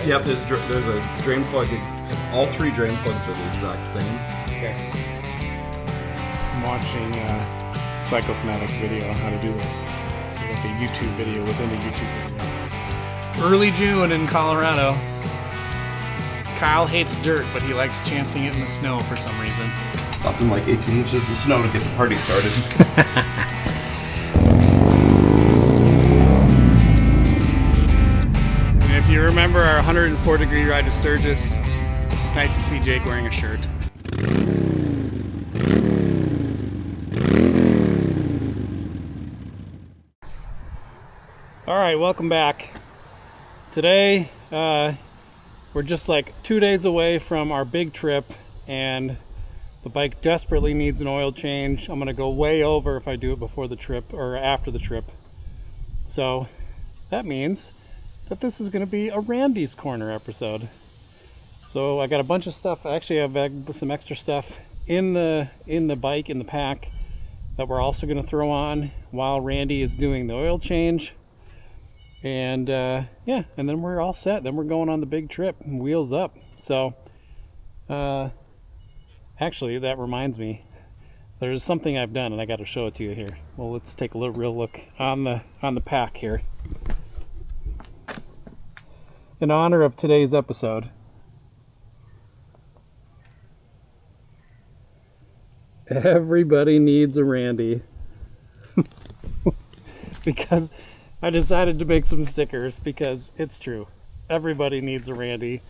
Yep, there's a drain plug. All three drain plugs are the exact same. Okay. I'm watching Psychofanatics video on how to do this. So like a YouTube video within a YouTube video. Early June in Colorado. Kyle hates dirt, but he likes chancing it in the snow for some reason. Nothing like 18 inches of snow to get the party started. And if you remember our 104-degree ride to Sturgis, it's nice to see Jake wearing a shirt. All right, welcome back. Today, we're just like 2 days away from our big trip, and the bike desperately needs an oil change. I'm gonna go way over if I do it before the trip or after the trip. So that means that this is gonna be a Randy's Corner episode. So I got a bunch of stuff. Actually, I've some extra stuff in the bike, in the pack, that we're also gonna throw on while Randy is doing the oil change. And yeah, and then we're all set. Then we're going on the big trip, wheels up. So actually, that reminds me, there's something I've done, and I got to show it to you here. Well, let's take a real look on the pack here. In honor of today's episode, everybody needs a Randy. Because I decided to make some stickers, because it's true. Everybody needs a Randy.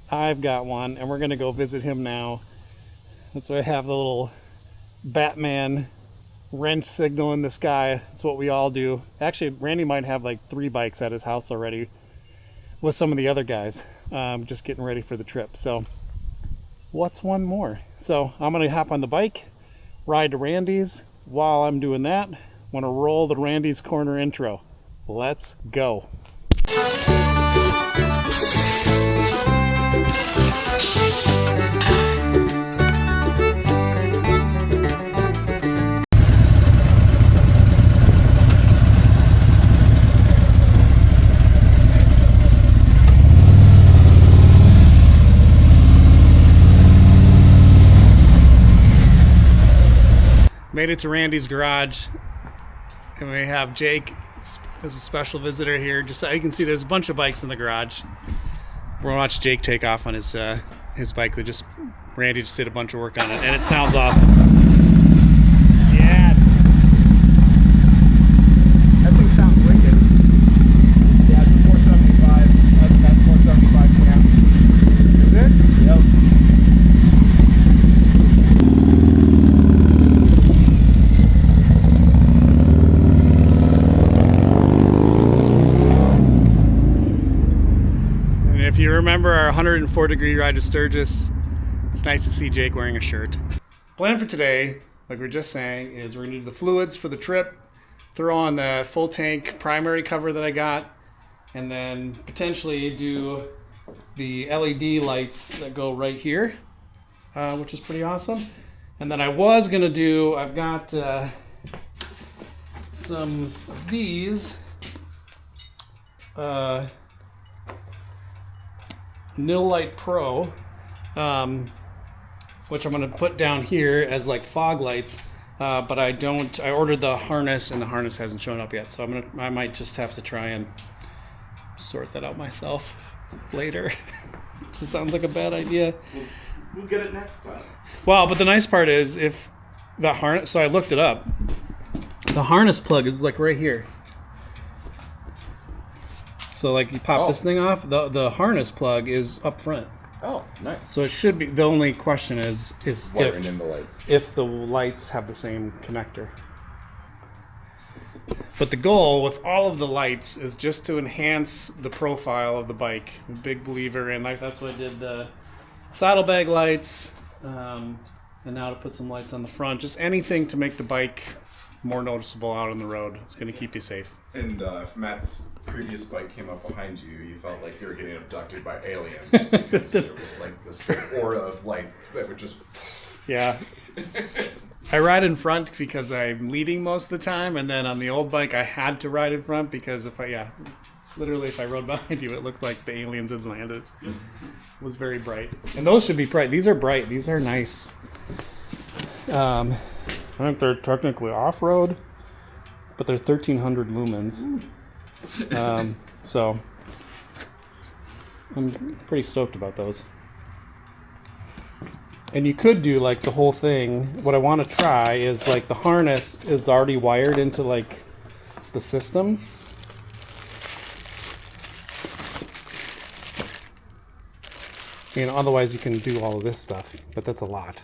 I've got one, and we're going to go visit him now. That's why I have the little Batman wrench signal in the sky. That's what we all do. Actually, Randy might have like 3 bikes at his house already with some of the other guys, just getting ready for the trip. So what's one more? So I'm going to hop on the bike, ride to Randy's. While I'm doing that, I want to roll the Randy's Corner intro. Let's go. Made it to Randy's garage, and we have Jake as a special visitor here. Just so you can see, there's a bunch of bikes in the garage. We're gonna watch Jake take off on his bike. Randy just did a bunch of work on it, and it sounds awesome. Yes, that thing sounds wicked. Yeah, it's a 475. That's 475 cam. Is it? Yep. If you remember our 104-degree ride to Sturgis, it's nice to see Jake wearing a shirt. Plan for today, like we were just saying, is we're going to do the fluids for the trip, throw on the full tank primary cover that I got, and then potentially do the LED lights that go right here, which is pretty awesome. And then I was going to do, I've got some of these Nil Light Pro, which I'm going to put down here as like fog lights, but I ordered the harness, and the harness hasn't shown up yet, so I might just have to try and sort that out myself later. Which sounds like a bad idea. We'll get it next time. Well, but the nice part is, if the harness, so I looked it up, the harness plug is like right here. So like you pop this thing off, the harness plug is up front. Oh, nice. So it should be, the only question is wiring in the lights. If the lights have the same connector. But the goal with all of the lights is just to enhance the profile of the bike. I'm a big believer in, like, that's what I did the saddlebag lights, and now to put some lights on the front. Just anything to make the bike more noticeable out on the road. It's going to keep you safe. And if Matt's previous bike came up behind you, you felt like you were getting abducted by aliens, because there was like this big aura of light that would just... Yeah. I ride in front because I'm leading most of the time, and then on the old bike I had to ride in front because Literally, if I rode behind you, it looked like the aliens had landed. It was very bright. And those should be bright. These are bright. These are nice. I think they're technically off-road, but they're 1,300 lumens. So I'm pretty stoked about those. And you could do like the whole thing. What I want to try is like the harness is already wired into like the system. You know, otherwise you can do all of this stuff, but that's a lot.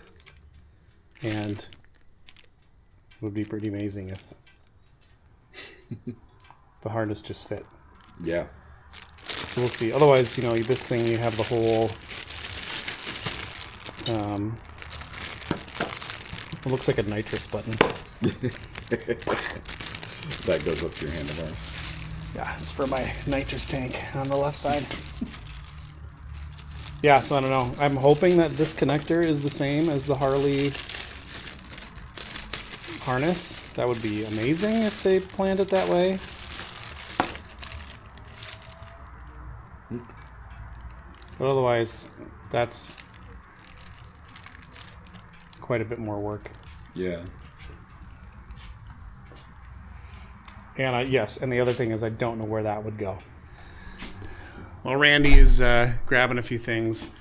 And it would be pretty amazing if the harness just fit. Yeah. So we'll see. Otherwise, you know, this thing, you have the whole, it looks like a nitrous button. That goes up to your handlebars. Yeah, it's for my nitrous tank on the left side. Yeah, so I don't know. I'm hoping that this connector is the same as the Harley harness. That would be amazing if they planned it that way. But otherwise, that's quite a bit more work. Yeah. And yes, and the other thing is I don't know where that would go. Well, Randy is grabbing a few things.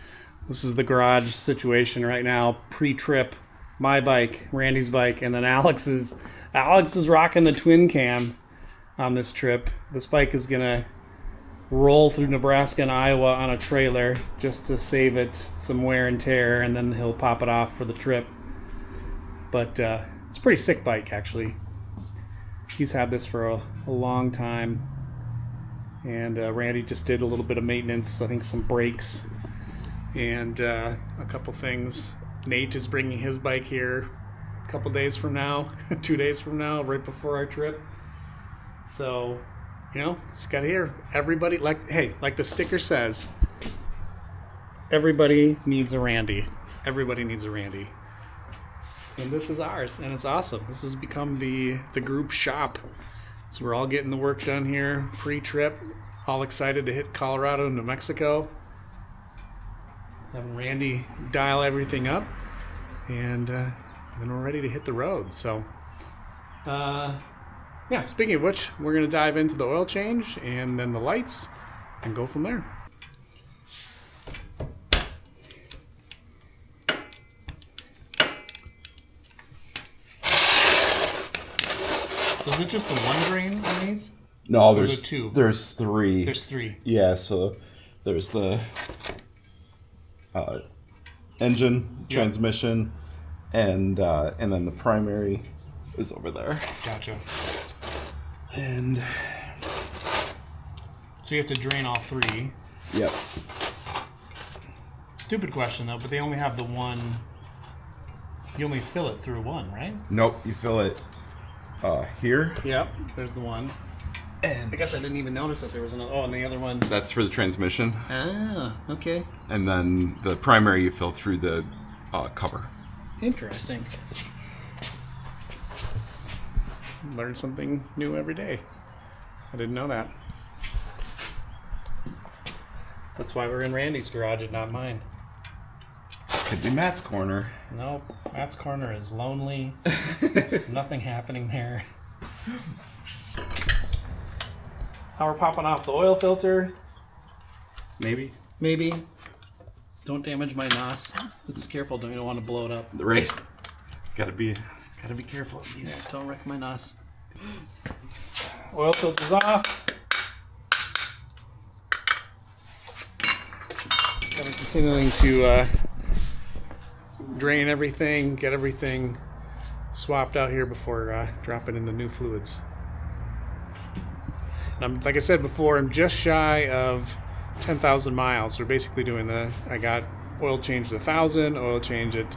This is the garage situation right now, pre-trip. My bike, Randy's bike, and then Alex is rocking the twin cam on this trip. This bike is gonna roll through Nebraska and Iowa on a trailer just to save it some wear and tear, and then he'll pop it off for the trip. But it's a pretty sick bike, actually. He's had this for a long time. And Randy just did a little bit of maintenance, I think some brakes and a couple things. Nate is bringing his bike here a couple days from now, 2 days from now, right before our trip. So, you know, just got to hear everybody, like the sticker says, everybody needs a Randy. Everybody needs a Randy. And this is ours, and it's awesome. This has become the group shop. So we're all getting the work done here, pre-trip, all excited to hit Colorado and New Mexico. Having Randy dial everything up, and then we're ready to hit the road. So, yeah, speaking of which, we're going to dive into the oil change and then the lights and go from there. So is it just the one drain on these? No, Or there's two. There's three. There's three. Yeah, so there's the engine, transmission, and then the primary is over there. Gotcha. And So you have to drain all three. yep. Stupid question though, but they only have the one. You only fill it through one, right? Nope, you fill it here. Yep. There's the one. And I guess I didn't even notice that there was another. Oh, and the other one. that's for the transmission. Ah, okay. And then the primary you fill through the cover. Interesting. Learn something new every day. I didn't know that. That's why we're in Randy's garage and not mine. Could be Matt's corner. Nope. Matt's corner is lonely. There's nothing happening there. Now we're popping off the oil filter. Maybe. Maybe. Don't damage my NOS. It's careful. You don't want to blow it up. Right. Gotta be careful of these. Don't wreck my NOS. Oil filter's off. I'm continuing to drain everything, get everything swapped out here before dropping in the new fluids. And like I said before, I'm just shy of 10,000 miles. We're basically doing I got oil change at 1,000, oil change at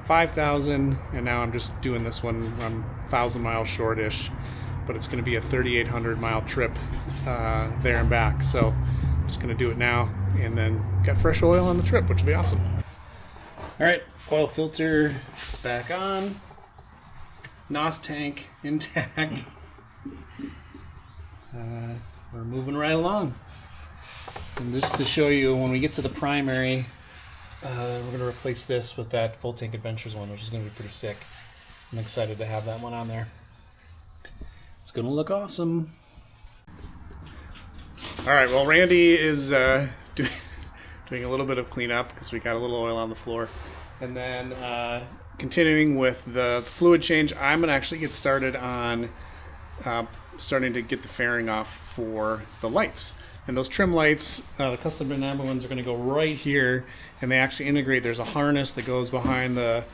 5,000, and now I'm just doing this one. I'm 1,000 miles shortish, but it's going to be a 3,800 mile trip there and back. So I'm just going to do it now and then get fresh oil on the trip, which will be awesome. All right, oil filter back on. NOS tank intact. we're moving right along. And just to show you, when we get to the primary, we're going to replace this with that Full Tank Adventures one, which is going to be pretty sick. I'm excited to have that one on there. It's going to look awesome. All right, well, Randy is doing a little bit of cleanup because we got a little oil on the floor. And then continuing with the fluid change, I'm going to actually get started on starting to get the fairing off for the lights. And those trim lights, the custom enamel ones, are going to go right here, and they actually integrate. There's a harness that goes behind the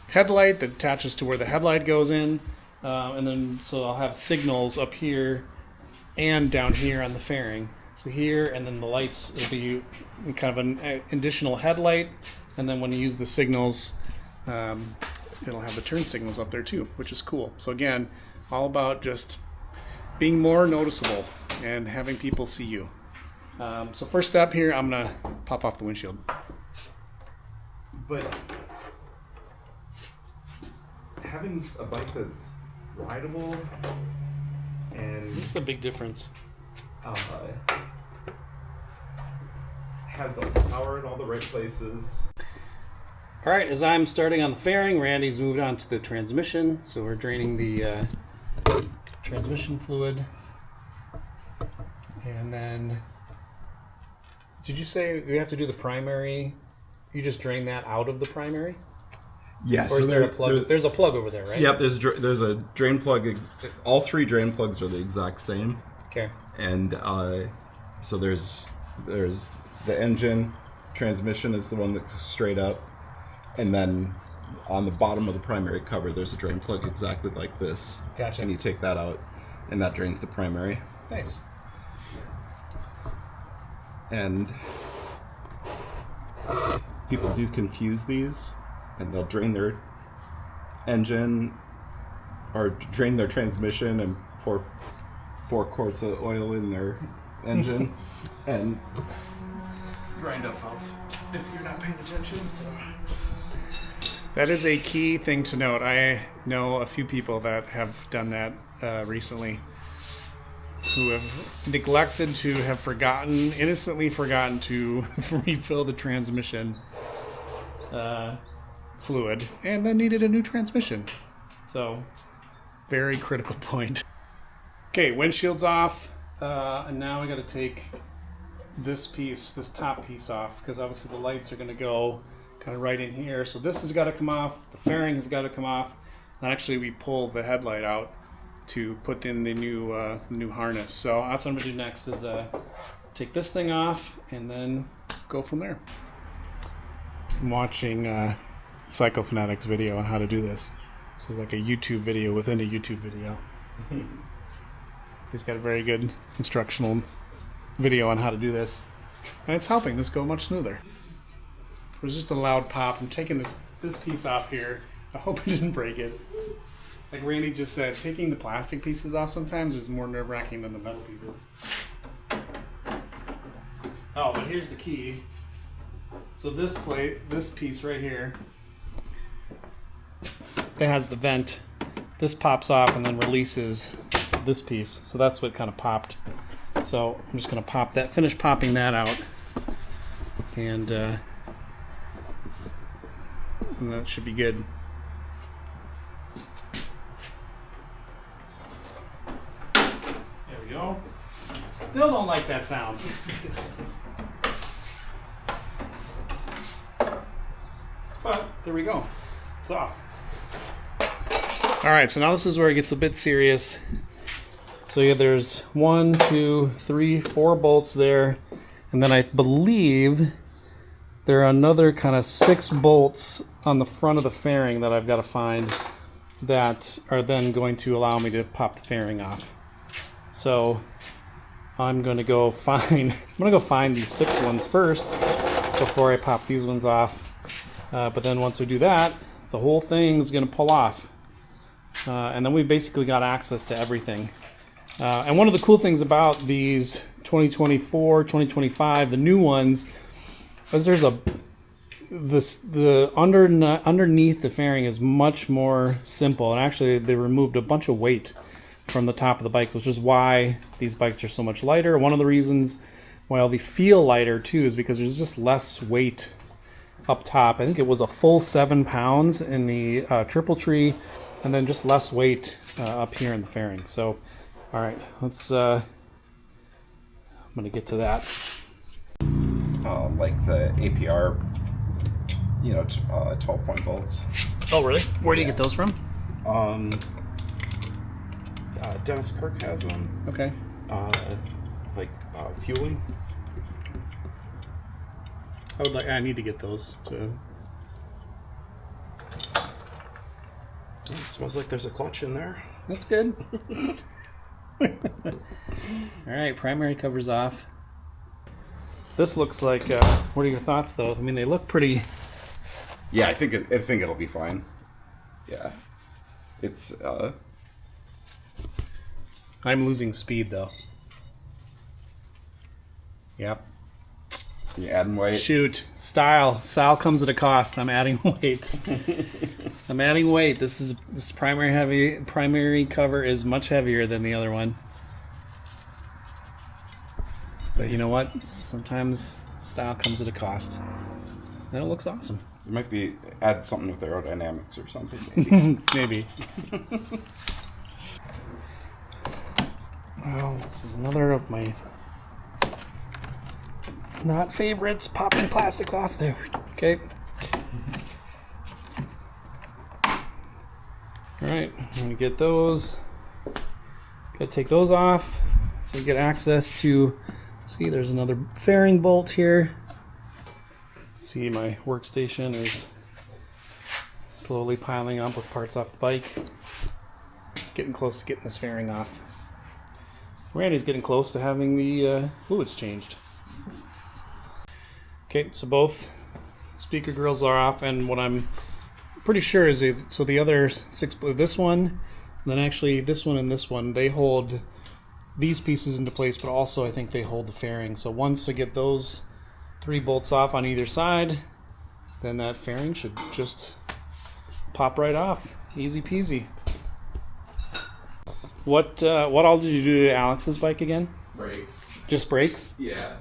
headlight that attaches to where the headlight goes in, and then so I'll have signals up here and down here on the fairing. So here, and then the lights will be kind of an additional headlight, and then when you use the signals, it'll have the turn signals up there too, which is cool. So again, all about just being more noticeable and having people see you. So first step here, I'm gonna pop off the windshield. But having a bike that's rideable and It's a big difference. has all the power in all the right places. All right, as I'm starting on the fairing, Randy's moved on to the transmission. So we're draining the transmission fluid. And then, did you say we have to do the primary? You just drain that out of the primary? Yes. Or is there a plug? There's a plug over there, right? Yep, there's a drain plug. All three drain plugs are the exact same. Okay. And so there's the engine, transmission is the one that's straight up, and then on the bottom of the primary cover there's a drain plug exactly like this. Gotcha. And you take that out, and that drains the primary. Nice. And people do confuse these, and they'll drain their engine or drain their transmission and pour 4 quarts of oil in their engine and grind up both if you're not paying attention. So That is a key thing to note. I know a few people that have done that recently, who have neglected to have innocently forgotten to refill the transmission fluid, and then needed a new transmission. So, very critical point. Okay, windshield's off, and now I got to take this top piece off, because obviously the lights are going to go kind of right in here. So this has got to come off, the fairing has got to come off, and actually we pull the headlight out to put in the new harness. So that's what I'm gonna do next is take this thing off and then go from there. I'm watching Psycho Fanatics video on how to do this. This is like a YouTube video within a YouTube video. He's got a very good instructional video on how to do this, and it's helping this go much smoother. It was just a loud pop. I'm taking this piece off here. I hope I didn't break it. Like Randy just said, taking the plastic pieces off sometimes is more nerve-wracking than the metal pieces. Oh, but here's the key. So this piece right here, it has the vent. This pops off and then releases this piece. So that's what kind of popped. So I'm just going to finish popping that out. And that should be good. Still don't like that sound. But there we go. It's off. All right, so now this is where it gets a bit serious. So yeah, there's 1, 2, 3, 4 bolts there, and then I believe there are another kind of 6 bolts on the front of the fairing that I've got to find that are then going to allow me to pop the fairing off. So I'm gonna go find these 6 ones first before I pop these ones off. But then once we do that, the whole thing's gonna pull off, and then we've basically got access to everything. And one of the cool things about these 2024, 2025, the new ones, is the underneath the fairing is much more simple, and actually they removed a bunch of weight from the top of the bike, which is why these bikes are so much lighter. One of the reasons why they feel lighter too is because there's just less weight up top. I think it was a full 7 pounds in the Triple Tree, and then just less weight up here in the fairing. So, all right, let's. I'm gonna get to that. Like the APR, 12-point bolts. Oh, really? Where do you get those from? Dennis Kirk has them. Okay. Fueling. I need to get those too. It smells like there's a clutch in there. That's good. All right, primary covers off. This looks like. What are your thoughts, though? I mean, they look pretty. Yeah, I think it'll be fine. Yeah, it's. I'm losing speed, though. Yep. You adding weight? Shoot, style comes at a cost. I'm adding weight. I'm adding weight. This primary cover is much heavier than the other one. But you know what? Sometimes style comes at a cost. And it looks awesome. You might add something with aerodynamics or something. Maybe. Maybe. Well, this is another of my not favorites. Popping plastic off there. Okay. All right, I'm gonna get those. Gotta take those off so you get access to. See, there's another fairing bolt here. See, my workstation is slowly piling up with parts off the bike. Getting close to getting this fairing off. Randy's getting close to having the fluids changed. Okay, so both speaker grills are off, and what I'm pretty sure is so the other this one, and then actually this one and this one, they hold these pieces into place, but also I think they hold the fairing. So once I get those 3 bolts off on either side, then that fairing should just pop right off. Easy peasy. What all did you do to Alex's bike again? Brakes. Just brakes? Yeah.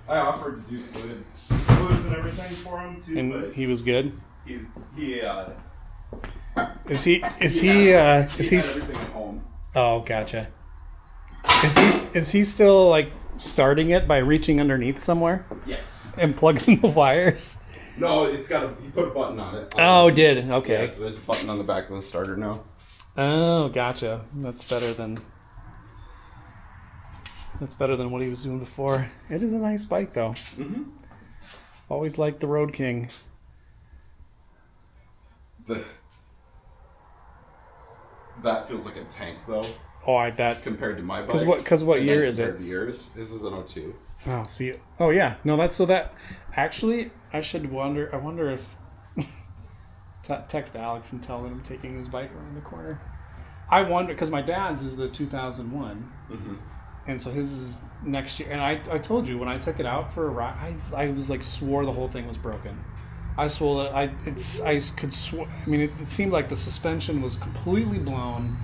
I offered to do fluids and everything for him too, And but he was good? Is he he had everything at home. Oh, gotcha. Is he still like starting it by reaching underneath somewhere Yeah. and plugging the wires? No, he put a button on it. Oh, did. Okay. Yeah, so there's a button on the back of the starter now. Oh, gotcha. That's better than what he was doing before. It is a nice bike, though. Mm-hmm. Always liked the Road King. That feels like a tank, though, Oh, I bet. compared to my bike. Because what And year then is it? compared to yours, this is an 02. Oh, see. Oh, yeah. No, that's so that. Actually, I wonder if text Alex and tell him I'm taking his bike around the corner. I wonder because my dad's is the 2001, and so his is next year. And I told you when I took it out for a ride, I was like swore the whole thing was broken. I swore that I could swear. I mean, it seemed like the suspension was completely blown.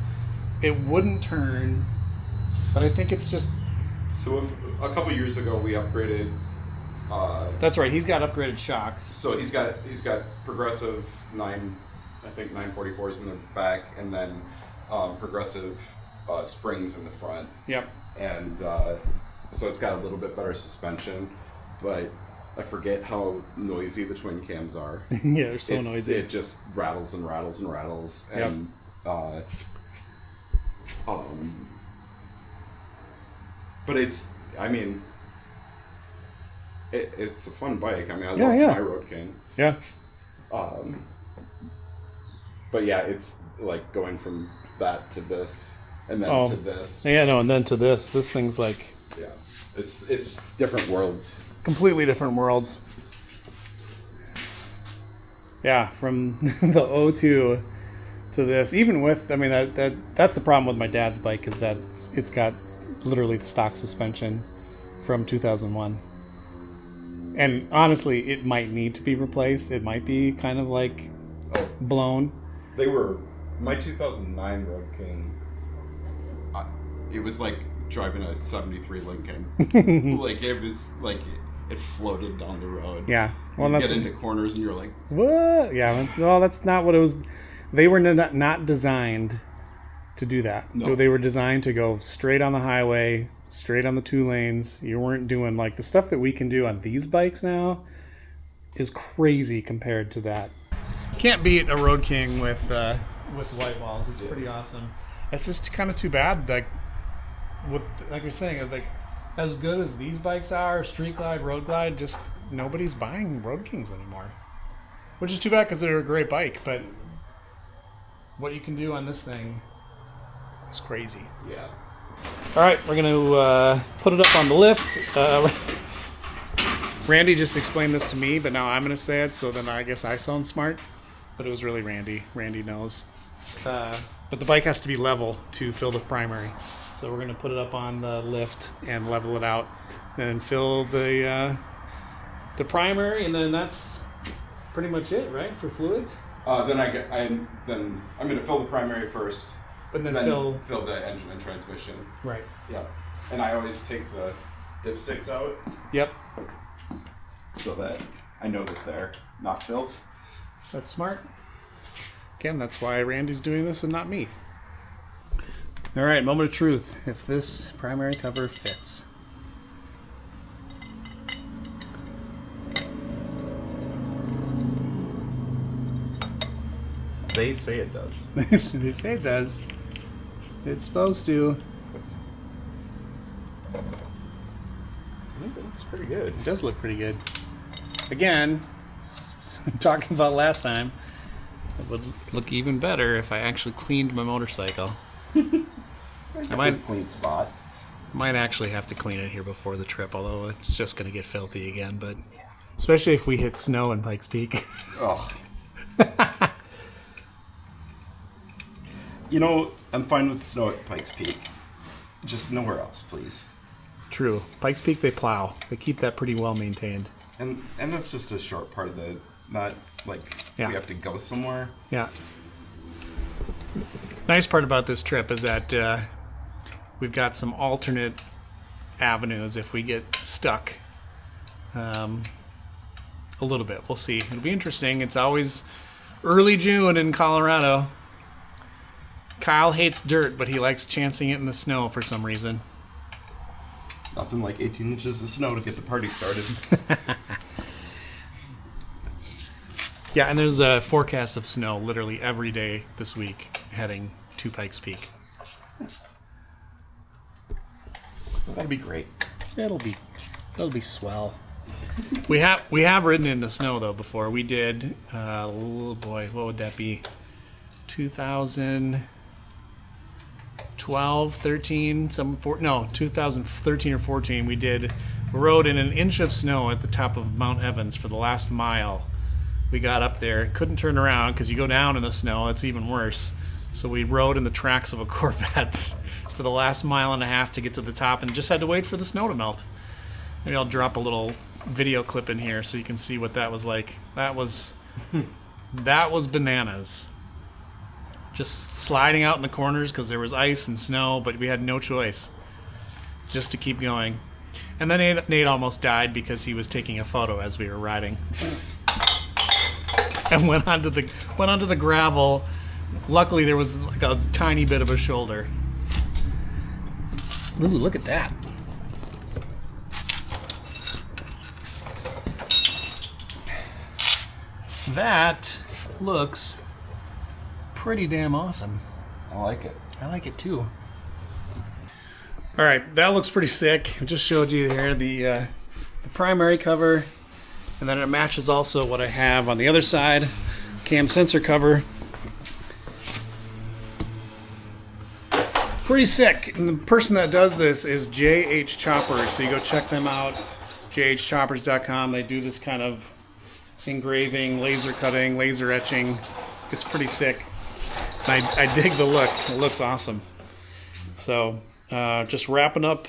It wouldn't turn, but I think it's just. So if a couple years ago we upgraded. That's right. He's got upgraded shocks. So he's got progressive 944s in the back, and then progressive springs in the front. Yep. And so it's got a little bit better suspension, but I forget how noisy the twin cams are. Yeah, they're so noisy. It just rattles and rattles and rattles. And but it's it's a fun bike. I mean, I love my Road King. Yeah. But yeah, it's like going from that to this, and then to this. Yeah, no, and then to this. This thing's like. Yeah, it's different worlds. Completely different worlds. Yeah, from the O2 to this. Even with, I mean, that's the problem with my dad's bike is that it's got literally the stock suspension from 2001. And honestly, it might need to be replaced. It might be kind of like blown. They were my 2009 Road King it was like driving a 73 Lincoln. Like it was like it floated down the road. Yeah. Well, you that's get into corners and you're like, what? Yeah. That's not what it was. They were not designed to do that. No. They were designed to go straight on the highway, straight on the 2 lanes. You weren't doing like the stuff that we can do on these bikes now is crazy compared to that. Can't beat a Road King with white walls. It's pretty awesome. It's just kind of too bad. Like we're saying, like as good as these bikes are, Street Glide, Road Glide, just nobody's buying Road Kings anymore. Which is too bad because they're a great bike, but what you can do on this thing is crazy. yeah. All right, we're gonna put it up on the lift. Randy just explained this to me, but now I'm gonna say it, so then I guess I sound smart. But it was really Randy. Randy knows. But the bike has to be level to fill the primary. So we're gonna put it up on the lift and level it out, and fill the primary, and then that's pretty much it, right, for fluids. Then I'm gonna fill the primary first, But then fill the engine and transmission. right. Yeah, and I always take the dipsticks out Yep, so that I know that they're not filled. that's smart. Again, that's why Randy's doing this and not me. All right, moment of truth. If this primary cover fits. They say it does. They say it does. It's supposed to. I think it looks pretty good. It does look pretty good. Again, talking about last time, it would look even better if I actually cleaned my motorcycle. I might Clean spot. actually have to clean it here before the trip, although it's just going to get filthy again. But especially if we hit snow in Pikes Peak. Oh. You know, I'm fine with snow at Pikes Peak. Just nowhere else, please. True. Pikes Peak, they plow. They keep that pretty well maintained. And that's just a short part of the, not like Yeah. we have to go somewhere. Yeah. Nice part about this trip is that we've got some alternate avenues if we get stuck a little bit. We'll see. It'll be interesting. It's always early June in Colorado. Kyle hates dirt, but he likes chancing it in the snow for some reason. Nothing like 18 inches of snow to get the party started. Yeah, and there's a forecast of snow literally every day this week heading to Pikes Peak. That'll be great. It'll be swell. We have ridden in the snow though before. We did oh boy, what would that be? 2012, 13, 2013 or 14. We rode in an inch of snow at the top of Mount Evans for the last mile. We got up there, couldn't turn around because you go down in the snow, it's even worse. So we rode in the tracks of a Corvette for the last mile and a half to get to the top and just had to wait for the snow to melt. Maybe I'll drop a little video clip in here so you can see what that was like. That was bananas. Just sliding out in the corners because there was ice and snow, but we had no choice just to keep going. And then Nate almost died because he was taking a photo as we were riding. And went onto the gravel. Luckily, there was like a tiny bit of a shoulder. Ooh, look at that. That looks pretty damn awesome. I like it. I like it too. All right, that looks pretty sick. I just showed you here the primary cover, and then it matches also what I have on the other side, cam sensor cover. Pretty sick. And the person that does this is JH Choppers, so you go check them out, jhchoppers.com. They do this kind of engraving, laser cutting, laser etching. It's pretty sick. I dig the look. It looks awesome. So just wrapping up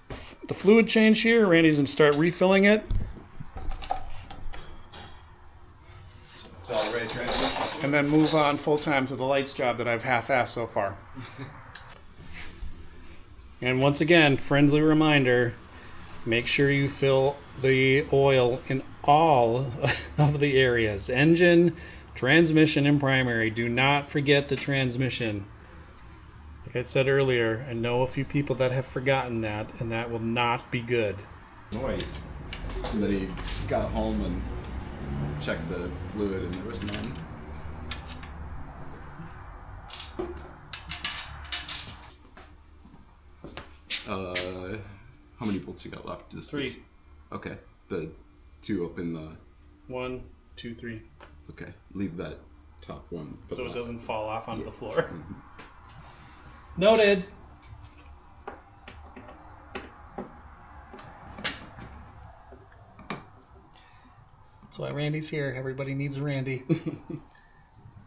the fluid change here. Randy's going to start refilling it. And then move on full time to the lights job that I've half-assed so far. And once again, friendly reminder, make sure you fill the oil in all of the areas. Engine, transmission, and primary. Do not forget the transmission. Like I said earlier, I know a few people that have forgotten that, and that will not be good. Noise. And then he got home and checked the fluid and there was none. How many bolts you got left? Just 3. Okay. The 2 up in the... 1, 2, 3. Okay. Leave that top one. So it doesn't fall off onto the floor. Noted. That's why Randy's here. Everybody needs a Randy. The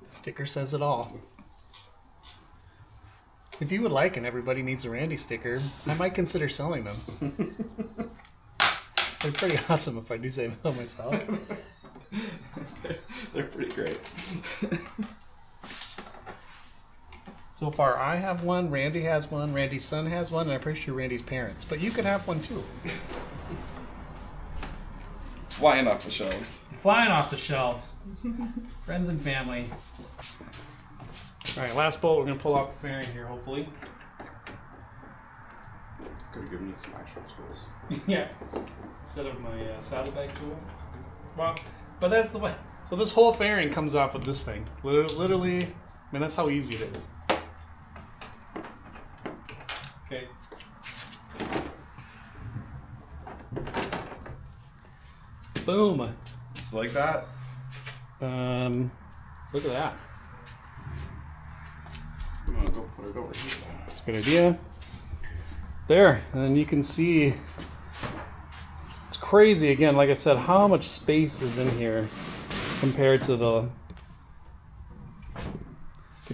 sticker says it all. If you would like an Everybody Needs a Randy sticker, I might consider selling them. They're pretty awesome if I do say so myself. They're pretty great. So far, I have one, Randy has one, Randy's son has one, and I'm pretty sure Randy's parents. But you could have one too. Flying off the shelves. Flying off the shelves. Friends and family. All right, last bolt. We're going to pull off the fairing here, hopefully. Could have given me some actual tools. Yeah. Instead of my saddlebag tool. Well, but that's the way. So this whole fairing comes off with this thing. Literally, I mean, that's how easy it is. Okay. Boom. Just like that? Look at that. I'm gonna go put it over here. That's a good idea. There, and then you can see it's crazy again, like I said, how much space is in here compared to the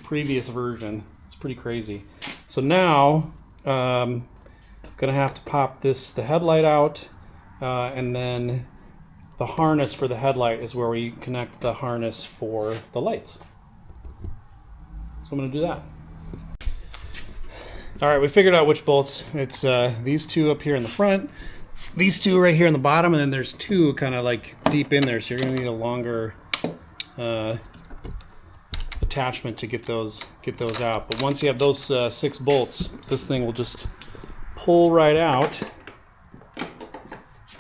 previous version. It's pretty crazy. So now gonna have to pop the headlight out, and then the harness for the headlight is where we connect the harness for the lights. So I'm gonna do that. All right, we figured out which bolts. It's these 2 up here in the front, these 2 right here in the bottom, and then there's 2 kind of like deep in there. So you're gonna need a longer attachment to get those out. But once you have those 6 bolts, this thing will just pull right out.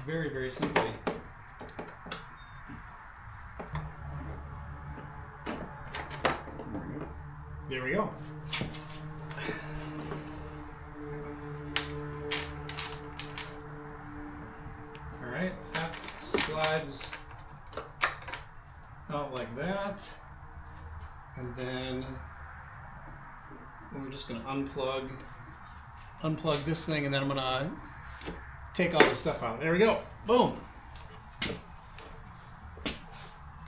Very, very simply. There we go. Alright, that slides out like that. And then we're just going to unplug this thing, and then I'm going to take all the stuff out. There we go. Boom.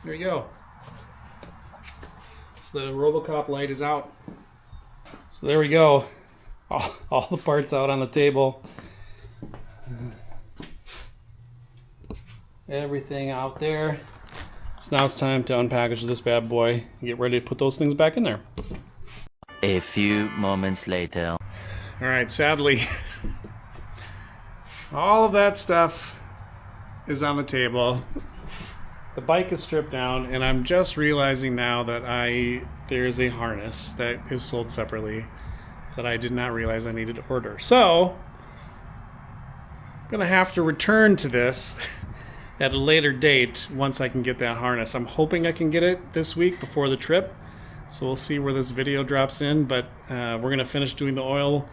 There you go. So the RoboCop light is out. So there we go. All the parts out on the table. Everything out there. So now it's time to unpackage this bad boy and get ready to put those things back in there. A few moments later. All right, sadly, all of that stuff is on the table. The bike is stripped down, and I'm just realizing now that there's a harness that is sold separately that I did not realize I needed to order. So I'm going to have to return to this at a later date once I can get that harness. I'm hoping I can get it this week before the trip. So we'll see where this video drops in, but we're going to finish doing the oil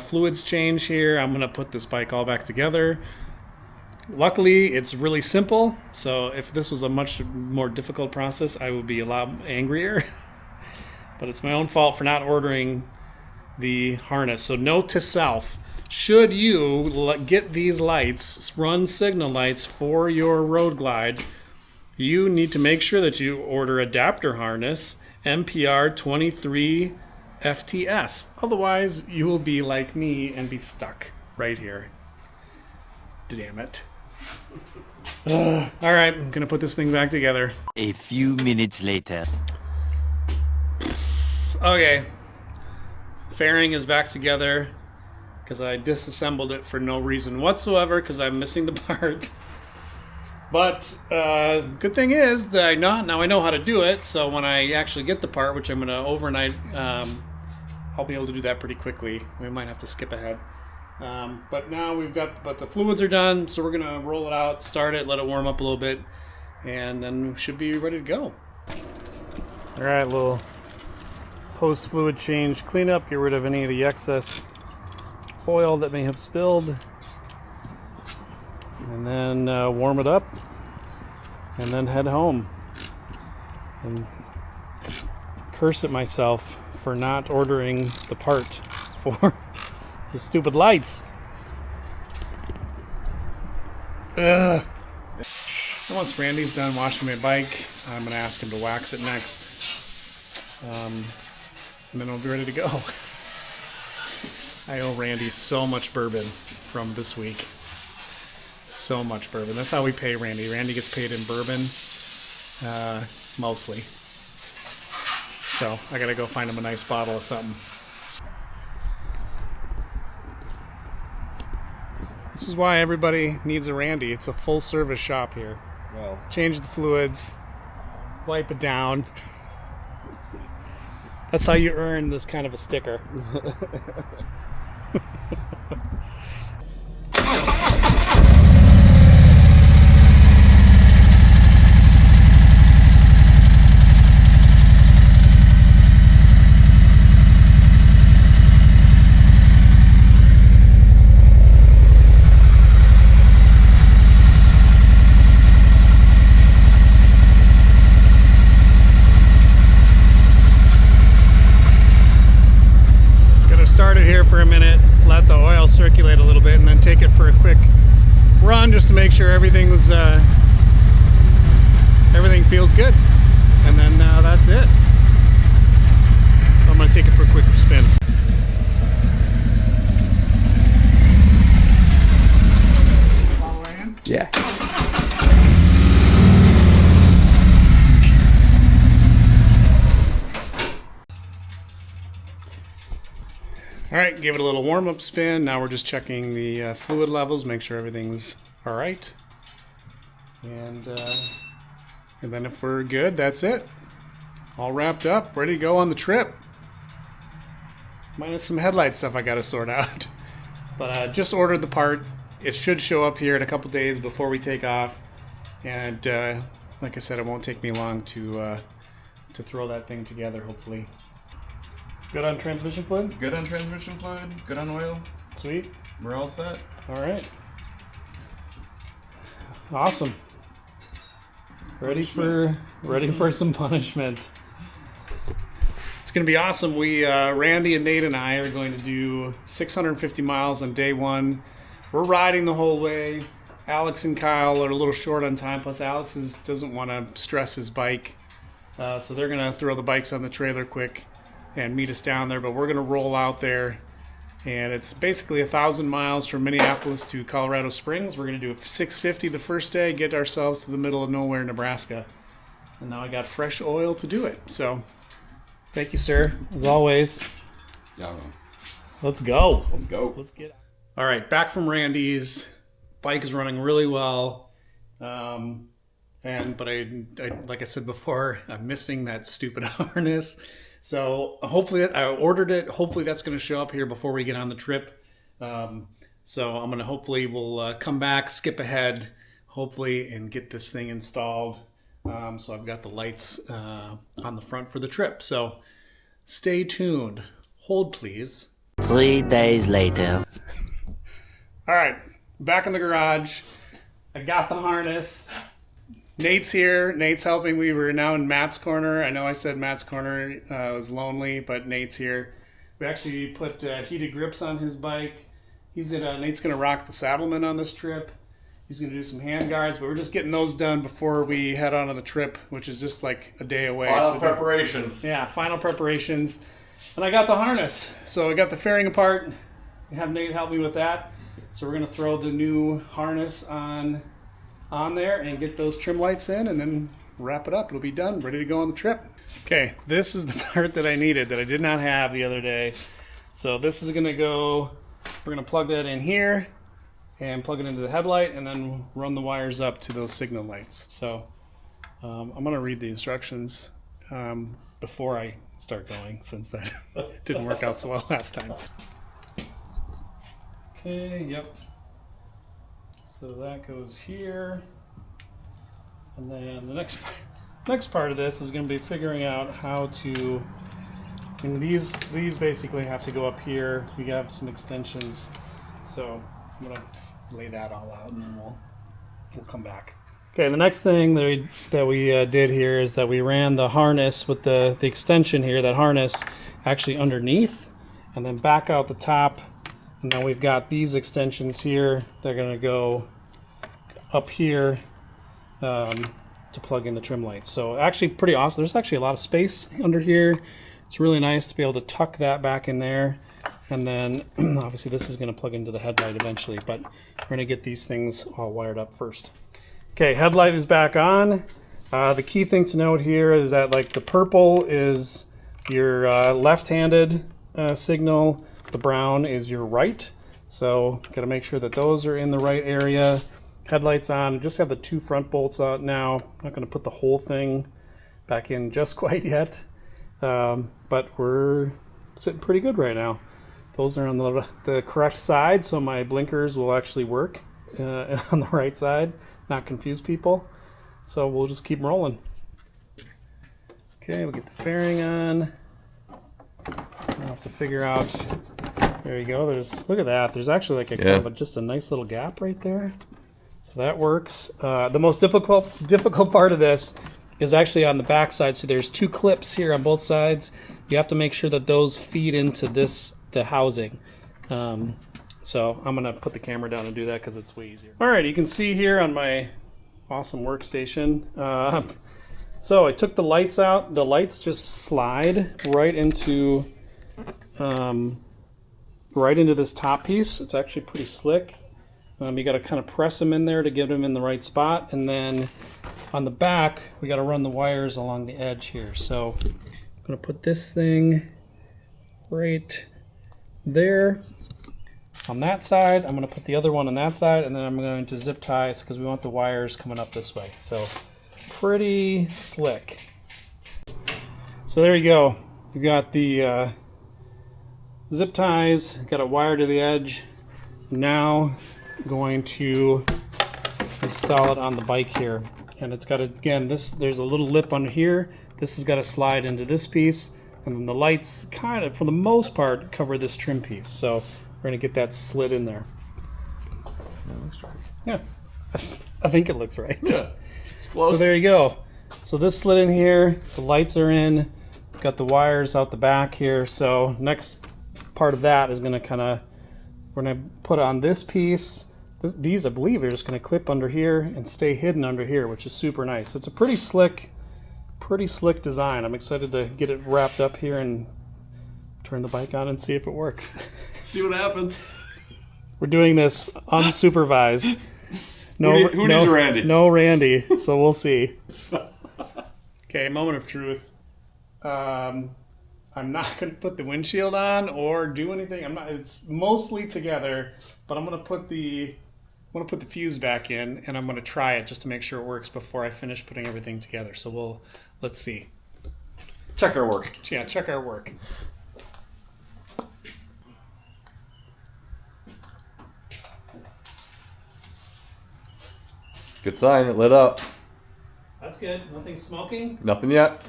fluids change here. I'm going to put this bike all back together. Luckily, it's really simple, so if this was a much more difficult process, I would be a lot angrier. But it's my own fault for not ordering the harness. So note to self, should you get these lights, run signal lights for your road glide, you need to make sure that you order adapter harness MPR 23 FTS. Otherwise, you will be like me and be stuck right here. Damn it. All right, I'm going to put this thing back together. A few minutes later. Okay. Fairing is back together. because I disassembled it for no reason whatsoever because I'm missing the part. But good thing is that now I know how to do it, so when I actually get the part, which I'm going to overnight, I'll be able to do that pretty quickly. We might have to skip ahead. But now but the fluids are done, so we're going to roll it out, start it, let it warm up a little bit, and then we should be ready to go. All right, little post-fluid change cleanup, get rid of any of the excess oil that may have spilled, and then warm it up, and then head home. And curse at myself for not ordering the part for the stupid lights. Ugh. And once Randy's done washing my bike, I'm going to ask him to wax it next. And then we'll be ready to go. I owe Randy so much bourbon from this week. So much bourbon. That's how we pay Randy. Randy gets paid in bourbon, mostly. So I gotta go find him a nice bottle of something. This is why everybody needs a Randy. It's a full service shop here. Well, Change the fluids, wipe it down. That's how you earn this kind of a sticker. For a minute, let the oil circulate a little bit, and then take it for a quick run just to make sure everything feels good, and then that's it. So I'm going to take it for a quick spin. yeah. All right, give it a little warm-up spin. Now we're just checking the fluid levels, make sure everything's all right. And then if we're good, that's it. All wrapped up, ready to go on the trip. Minus some headlight stuff I got to sort out. But just ordered the part. It should show up here in a couple days before we take off. And like I said, it won't take me long to throw that thing together, hopefully. Good on transmission fluid? Good on transmission fluid. Good on oil. Sweet. We're all set. All right. Awesome. Ready for some punishment. It's going to be awesome. We Randy and Nate and I are going to do 650 miles on day one. We're riding the whole way. Alex and Kyle are a little short on time. Plus, Alex doesn't want to stress his bike, so they're going to throw the bikes on the trailer quick and meet us down there. But we're going to roll out there, and it's basically 1,000 miles from Minneapolis to Colorado Springs. We're going to do 650 the first day, get ourselves to the middle of nowhere, Nebraska. And now I got fresh oil to do it. So thank you, sir, as always. Yeah, man. Let's go. Let's go. Let's get out. All right, back from Randy's. Bike is running really well. But I like I said before, I'm missing that stupid harness. So hopefully I ordered it. Hopefully that's going to show up here before we get on the trip. So I'm going to hopefully we'll come back, skip ahead, hopefully, and get this thing installed. So I've got the lights on the front for the trip. So stay tuned. Hold, please. 3 days later. All right, back in the garage. I got the harness. Nate's here. Nate's helping. We were now in Matt's corner. I know I said Matt's corner was lonely, but Nate's here. We actually put heated grips on his bike. Nate's gonna rock the Saddleman on this trip. He's gonna do some hand guards, but we're just getting those done before we head on the trip, which is just like a day away. Final preparations. Yeah, final preparations. And I got the harness, so I got the fairing apart. I have Nate help me with that. So we're gonna throw the new harness on there and get those trim lights in, and then wrap it up. It'll be done, ready to go on the trip. Okay, this is the part that I needed that I did not have the other day. So this is gonna go we're gonna plug that in here and plug it into the headlight and then run the wires up to those signal lights. So I'm gonna read the instructions before I start going, since that didn't work out so well last time. Okay, yep. So that goes here. And then the next part of this is going to be figuring out how to, and these basically have to go up here. We have some extensions. So I'm going to lay that all out and then we'll come back. Okay, the next thing that we did here is that we ran the harness with the extension here, that harness actually underneath, and then back out the top. And now we've got these extensions here. They're going to go up here to plug in the trim lights. So actually pretty awesome. There's actually a lot of space under here. It's really nice to be able to tuck that back in there. And then obviously this is going to plug into the headlight eventually, but we're going to get these things all wired up first. Okay, headlight is back on. The key thing to note here is that like the purple is your left-handed signal, the brown is your right. So got to make sure that those are in the right area. Headlights on. Just have the 2 front bolts out now. I'm not going to put the whole thing back in just quite yet, but we're sitting pretty good right now. Those are on the correct side, so my blinkers will actually work on the right side, not confuse people. So we'll just keep rolling. Okay, we'll get the fairing on. I'll have to figure out. There you go. Look at that. There's actually like kind of just a nice little gap right there. So that works. The most difficult part of this is actually on the back side. So there's 2 clips here on both sides. You have to make sure that those feed into the housing. So I'm gonna put the camera down and do that because it's way easier. All right, you can see here on my awesome workstation. So I took the lights out. The lights just slide right into this top piece. It's actually pretty slick. You got to kind of press them in there to get them in the right spot, and then on the back we got to run the wires along the edge here. So I'm going to put this thing right there on that side. I'm going to put the other one on that side, and then I'm going to zip tie because we want the wires coming up this way. So pretty slick. So there you go. You've got the zip ties, got a wire to the edge. Now going to install it on the bike here, and it's got to, again, there's a little lip under here. This has got to slide into this piece, and then the lights kind of, for the most part, cover this trim piece. So we're going to get that slid in there. That looks right. Yeah, I think it looks right. Yeah, it's close. So there you go. So this slid in here, the lights are in, got the wires out the back here. So next part of that is going to we're going to put on this piece. These, I believe, are just going to clip under here and stay hidden under here, which is super nice. It's a pretty slick design. I'm excited to get it wrapped up here and turn the bike on and see if it works. See what happens. We're doing this unsupervised. No, Who needs a Randy? No Randy, so we'll see. Okay, moment of truth. I'm not going to put the windshield on or do anything. It's mostly together, but I'm going to put the fuse back in, and I'm going to try it just to make sure it works before I finish putting everything together. So let's see. Check our work. Yeah, check our work. Good sign. It lit up. That's good. Nothing smoking. Nothing yet.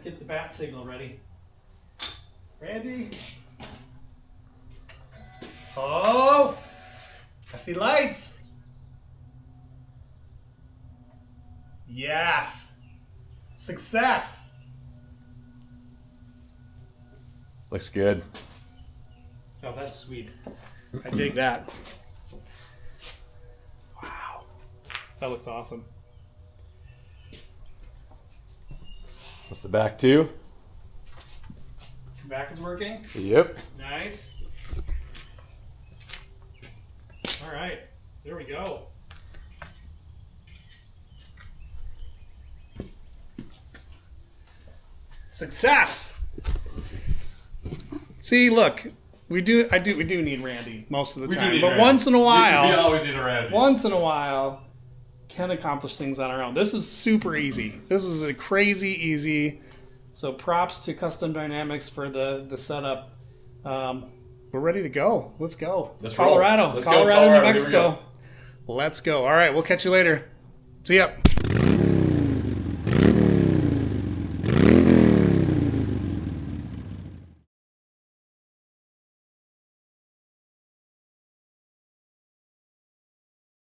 Get the bat signal ready. Randy? Oh! I see lights! Yes! Success! Looks good. Oh, that's sweet. I dig that. Wow. That looks awesome. With the back too. Back is working. Yep. Nice. All right. There we go. Success. See, look, we do need Randy most of the We do time, need but Randy. once in a while, We always need a Randy. once in a while, can accomplish things on our own. This is super easy. This is a crazy easy. So props to Custom Dynamics for the setup. We're ready to go. Let's go. Let's roll. Colorado, Let's go, Colorado, New Colorado. Here we Mexico. Let's go. All right, we'll catch you later. See ya.